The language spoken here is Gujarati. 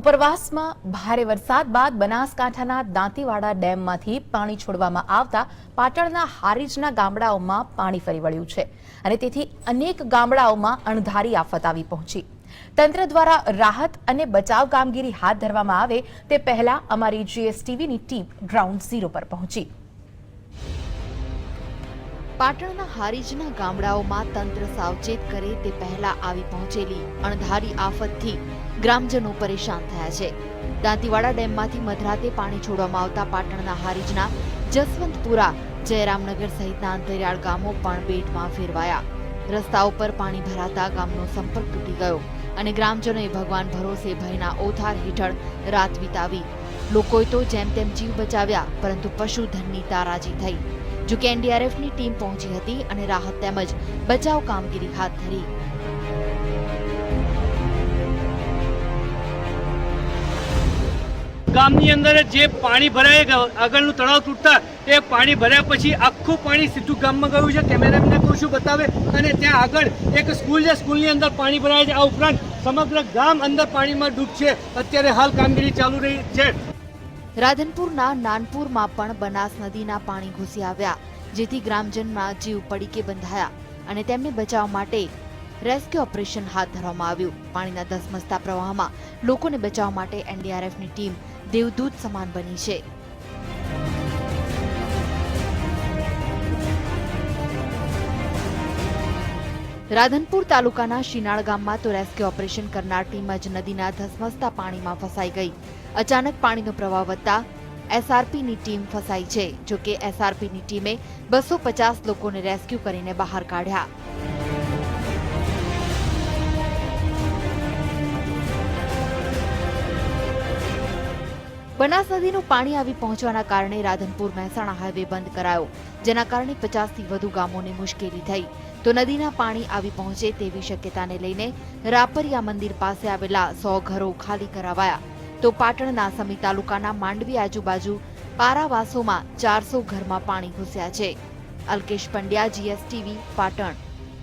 ઉપરવાસમાં ભારે વરસાદ બાદ બનાસકાંઠાના દાંતીવાડા ડેમમાંથી પાણી છોડવામાં આવતા પાટણના હારીજના ગામડાઓમાં પાણી ફરી વળ્યું છે અને તેથી અનેક ગામડાઓમાં અણધારી આફત આવી પહોંચી। તંત્ર દ્વારા રાહત અને બચાવ કામગીરી હાથ ધરવામાં આવે તે પહેલા અમારી જીએસટીવીની ટીમ ગ્રાઉન્ડ ઝીરો પર પહોંચી। પાટણના હારીજના ગામડાઓમાં તંત્ર સાવચેત કરે તે પહેલા આવી પહોંચેલી અણધારી આફતથી ગ્રામજનો પરેશાન થયા છે। દાંતીવાડા ડેમમાંથી મધરાતે પાણી છોડવામાં આવતા પાટણના હારીજના જસવંતપુરા, જયરામનગર સહિતના અંતરિયાળ ગામો પણ બેટમાં ફેરવાયા। રસ્તાઓ પર પાણી ભરાતા ગામનો સંપર્ક તૂટી ગયો અને ગ્રામજનોએ ભગવાન ભરોસે ભયના ઓથાર હેઠળ રાત વિતાવી। લોકોએ તો જેમ તેમ જીવ બચાવ્યા, પરંતુ પશુધનની તારાજી થઈ। જો કે એનડીઆરએફની ટીમ પહોંચી હતી અને રાહત તેમજ બચાવ કામગીરી હાથ ધરી। ગામની અંદર જે પાણી ભરાય આગળનું તળાવ તૂટતા એ પાણી ભર્યા પછી આખું પાણી સીધું ગામમાં ગયું છે। કેમેરામેનને કહું છું બતાવે, અને ત્યાં આગળ એક સ્કૂલ છે, સ્કૂલની અંદર પાણી ભરાય છે। આ ઉપરાંત સમગ્ર ગામ અંદર પાણીમાં ડૂબ છે। અત્યારે હાલ કામગીરી ચાલુ રહી છે। રાધનપુરના નાનપુરમાં પણ બનાસ નદીના પાણી ઘૂસી આવ્યા, જેથી ગ્રામજનમાં જીવ પડીકે બંધાયા અને તેમને બચાવવા માટે રેસ્ક્યુ ઓપરેશન હાથ ધરવામાં આવ્યું। પાણીના ધસમસતા પ્રવાહમાં લોકોને બચાવવા માટે એનડીઆરએફની ટીમ દેવદૂત સમાન બની છે। રાધનપુર તાલુકાના શિનાળ ગામમાં તો રેસ્ક્યુ ઓપરેશન કરનાર ટીમ જ નદીના ધસમસતા પાણીમાં ફસાઈ ગઈ। અચાનક પાણીનો પ્રવાહ વધતા એસઆરપીની ટીમ ફસાઈ છે। જો કે એસઆરપીની ટીમે 250 લોકોને રેસ્ક્યુ કરીને બહાર કાઢ્યા। બનાસ નદીનું પાણી આવી પહોંચવાના કારણે રાધનપુર મહેસાણા હાઈવે બંધ કરાયો, જેના કારણે 50થી વધુ ગામોને મુશ્કેલી થઈ। તો નદીના પાણી આવી પહોંચે તેવી શક્યતાને લઈને રાપરિયા મંદિર પાસે આવેલા 100 ઘરો ખાલી કરાવાયા। તો પાટણના સમી તાલુકાના માંડવી આજુબાજુ પારાવાસોમાં 400 ઘરમાં પાણી ઘૂસ્યા છે। અલ્કેશ પંડ્યા, જીએસટીવી, પાટણ।